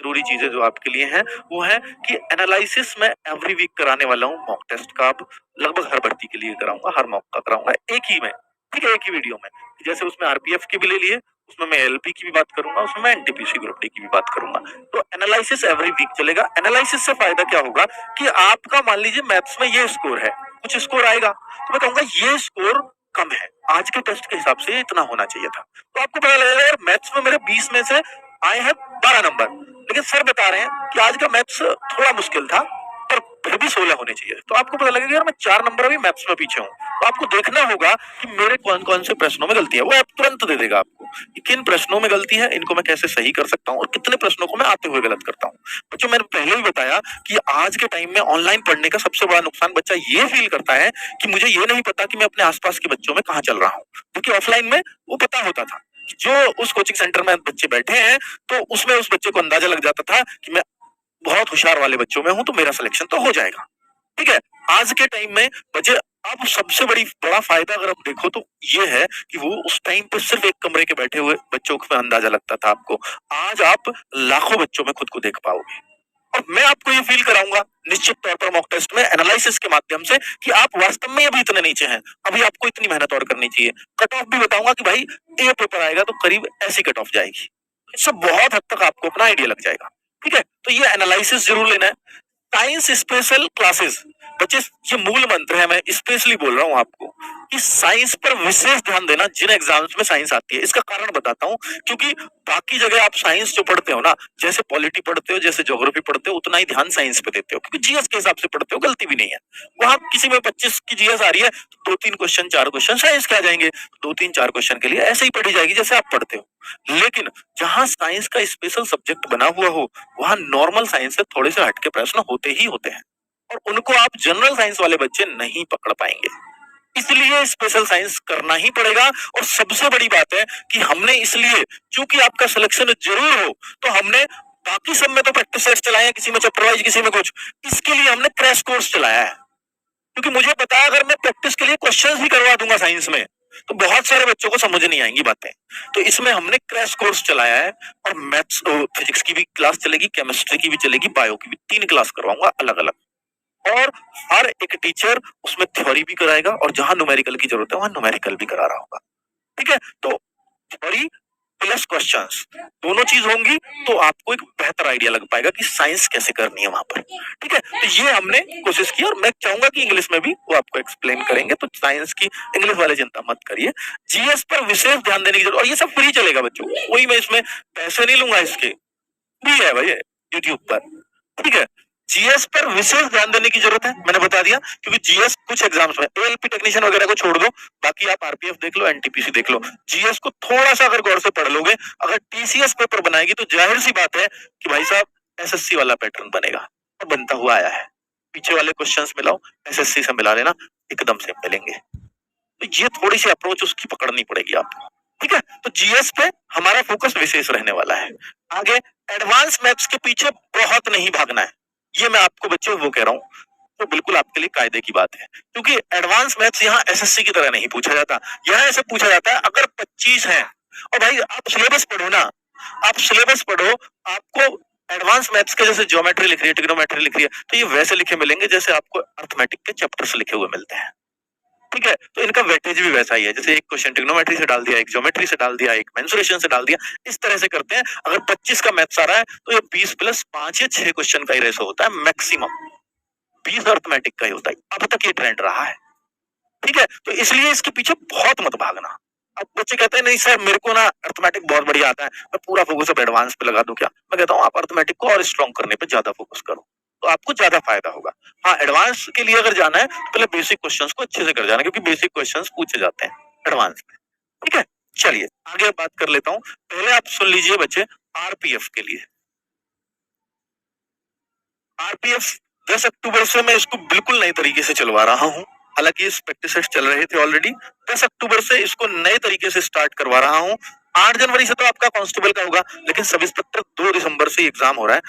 जरूरी चीजें जो आपके लिए हैं वो है कि एनालिसिस में एवरी वीक कराने वाला हूँ मॉक टेस्ट का। अब लगभग हर भर्ती के लिए कराऊंगा, हर मॉक का कराऊंगा एक ही में, ठीक है, एक ही वीडियो में। जैसे उसमें आरपीएफ के भी ले लिए, उसमें मैं एलपी की भी बात करूंगा, उसमें मैं एनटीपीसी ग्रुप डी की भी बात करूंगा। तो एनालिसिस एवरी वीक चलेगा। एनालिसिस से फायदा क्या होगा कि आपका मान लीजिए मैथ्स में ये स्कोर है, कुछ स्कोर आएगा तो मैं कहूंगा ये स्कोर कम है, आज के टेस्ट के हिसाब से इतना होना चाहिए था। तो आपको पता लगेगा यार मैथ्स में मेरे 20 में से आए हैं 12 नंबर, लेकिन सर बता रहे हैं कि आज का मैथ्स थोड़ा मुश्किल था पर फिर भी 16 होने चाहिए। तो आपको पता लगेगा यार मैं 4 नंबर अभी मैथ्स में पीछे हूँ। तो आपको देखना होगा कि मेरे कौन कौन से प्रश्नों में गलती है, वो आप तुरंत दे देगा आपको कि किन प्रश्नों में गलती है, इनको मैं कैसे सही कर सकता हूँ और कितने प्रश्नों को मैं आते हुए गलत करता हूँ। बच्चों मैंने पहले भी बताया कि आज के टाइम में ऑनलाइन पढ़ने का सबसे बड़ा नुकसान बच्चा ये फील करता है कि मुझे ये नहीं पता कि मैं अपने आसपास के बच्चों में कहाँ चल रहा हूँ, क्योंकि ऑफलाइन में वो पता होता था। जो उस कोचिंग सेंटर में बच्चे बैठे हैं तो उसमें उस बच्चे को अंदाजा लग जाता था कि मैं बहुत होशियार वाले बच्चों में हूं तो मेरा सिलेक्शन तो हो जाएगा, ठीक है। आज के टाइम में बच्चे, अब सबसे बड़ा फायदा अगर आप देखो तो ये है कि वो उस टाइम पे सिर्फ एक कमरे के बैठे हुए बच्चों को अंदाजा लगता था आपको, आज आप लाखों बच्चों में खुद को देख पाओगे। और मैं आपको ये फील कराऊंगा निश्चित तौर पर मॉक टेस्ट में एनालिसिस के माध्यम से कि आप वास्तव में अभी इतने नीचे हैं, अभी आपको इतनी मेहनत और करनी चाहिए। कट ऑफ भी बताऊंगा कि भाई ये पेपर आएगा तो करीब ऐसी कट ऑफ जाएगी। इससे बहुत हद तक आपको अपना आइडिया लग जाएगा, ठीक है। तो ये एनालिसिस जरूर लेना है। साइंस स्पेशल क्लासेस, बच्चे ये मूल मंत्र है, मैं स्पेशली बोल रहा हूँ आपको कि साइंस पर विशेष ध्यान देना जिन एग्जाम्स में साइंस आती है। इसका कारण बताता हूँ, क्योंकि बाकी जगह आप साइंस जो पढ़ते हो ना, जैसे पॉलिटी पढ़ते हो, जैसे ज्योग्राफी पढ़ते हो, उतना ही ध्यान साइंस पे देते हो, क्योंकि जीएस के हिसाब से पढ़ते हो, गलती भी नहीं है। वहां किसी में 25 की जीएस आ रही है तो 2-3 क्वेश्चन 4 क्वेश्चन साइंस के आ जाएंगे, 2-3-4 क्वेश्चन के लिए ऐसे ही पढ़ी जाएगी जैसे आप पढ़ते हो। लेकिन जहां साइंस का स्पेशल सब्जेक्ट बना हुआ हो वहां नॉर्मल साइंस से थोड़े से हटके प्रश्न होते ही होते हैं और उनको आप जनरल साइंस वाले बच्चे नहीं पकड़ पाएंगे। इसलिए स्पेशल साइंस करना ही पड़ेगा। और सबसे बड़ी बात है कि हमने इसलिए, क्योंकि आपका सिलेक्शन जरूर हो, तो हमने बाकी सब में तो प्रैक्टिस सेट चलाए हैं, किसी में चैप्टर वाइज, किसी में कुछ, इसके लिए हमने क्रैश कोर्स चलाया है। क्योंकि मुझे पता है अगर मैं प्रैक्टिस के लिए क्वेश्चंस भी करवा दूंगा साइंस में तो बहुत सारे बच्चों को समझ नहीं आएंगी बातें। तो इसमें हमने क्रैश कोर्स चलाया है और मैथ्स फिजिक्स की भी क्लास चलेगी, केमिस्ट्री की भी चलेगी, बायो की भी, 3 क्लास करवाऊंगा अलग अलग। और हर एक टीचर उसमें थ्योरी भी कराएगा और जहां न्यूमेरिकल की जरूरत है वहां न्यूमेरिकल भी करा रहा होगा, ठीक है। तो थ्योरी प्लस क्वेश्चंस दोनों चीज होंगी तो आपको एक बेहतर आइडिया लग पाएगा कि साइंस कैसे करनी है वहां पर, ठीक है। तो ये हमने कोशिश की और मैं चाहूंगा कि इंग्लिश में भी वो आपको एक्सप्लेन करेंगे, तो साइंस की इंग्लिश वाले चिंता मत करिए। जीएस पर विशेष ध्यान देने की जरूरत, और ये सब फ्री चलेगा बच्चों, कोई मैं इसमें पैसे नहीं लूंगा, इसके फ्री है भाई यूट्यूब पर, ठीक है। जीएस पर विशेष ध्यान देने की जरूरत है, मैंने बता दिया, क्योंकि जीएस कुछ एग्जाम्स में, एएलपी टेक्नीशियन वगैरह को छोड़ दो, बाकी आप आरपीएफ देख लो, एनटीपीसी देख लो, जीएस को थोड़ा सा अगर गौर से पढ़ लोगे, अगर टीसीएस पेपर बनाएगी तो जाहिर सी बात है कि भाई साहब एसएससी वाला पैटर्न बनेगा और बनता हुआ आया है। पीछे वाले क्वेश्चंस मिलाओ, एसएससी से मिला लेना, एकदम से मिलेंगे। तो ये थोड़ी सी अप्रोच उसकी पकड़नी पड़ेगी आपको, ठीक है। तो जीएस पे हमारा फोकस विशेष रहने वाला है। आगे एडवांस मैथ्स के पीछे बहुत नहीं भागना है, ये मैं आपको बच्चों वो कह रहा हूँ, तो बिल्कुल आपके लिए कायदे की बात है, क्योंकि एडवांस मैथ्स यहाँ एसएससी की तरह नहीं पूछा जाता। यहाँ ऐसे पूछा जाता है अगर 25 है, और भाई आप सिलेबस पढ़ो ना, आप सिलेबस पढ़ो, आपको एडवांस मैथ्स के जैसे ज्योमेट्री लिख रही है, ट्रिग्नोमेट्री लिख रही है, तो ये वैसे लिखे मिलेंगे जैसे आपको अर्थमेटिक के चैप्टर्स लिखे हुए मिलते हैं, ठीक है। तो इनका वेटेज भी वैसा ही है, जैसे एक क्वेश्चन ट्रिग्नोमेट्री से डाल दिया, एक ज्योमेट्री से डाल दिया, एक मेंसुरेशन से डाल दिया, इस तरह से करते हैं। अगर 25 का मैथ्स आ रहा है तो ये 20 प्लस 5 या 6 क्वेश्चन का ही रेशो होता है मैक्सिमम, 20 अर्थमेटिक का ही होता है, अब तक ये ट्रेंड रहा है, ठीक है। तो इसलिए इसके पीछे बहुत मत भागना। अब बच्चे कहते हैं नहीं सर मेरे को ना अर्थमेटिक बहुत बढ़िया आता है, मैं पूरा फोकस अब एडवांस पे लगा दूं क्या? मैं कहता हूँ आप अर्थमेटिक को और स्ट्रॉन्ग करने पे ज्यादा फोकस करो, तो आपको ज्यादा फायदा होगा। हाँ, एडवांस के लिए अगर जाना है तो पहले बेसिक क्वेश्चंस को अच्छे से कर जाना, क्योंकि बेसिक क्वेश्चंस पूछे जाते हैं एडवांस में, ठीक है। चलिए आगे बात कर लेता हूँ। पहले आप सुन लीजिए बच्चे, आरपीएफ के लिए, आरपीएफ 10 अक्टूबर से मैं इसको बिल्कुल नए तरीके से चलवा रहा हूँ। हालांकि इस प्रैक्टिस सेट चल रहे थे ऑलरेडी, 10 अक्टूबर से इसको नए तरीके से स्टार्ट करवा रहा हूँ। 8 जनवरी से तो आपका कांस्टेबल का होगा, लेकिन सब इंस्पेक्टर 2 दिसंबर से एग्जाम हो रहा है।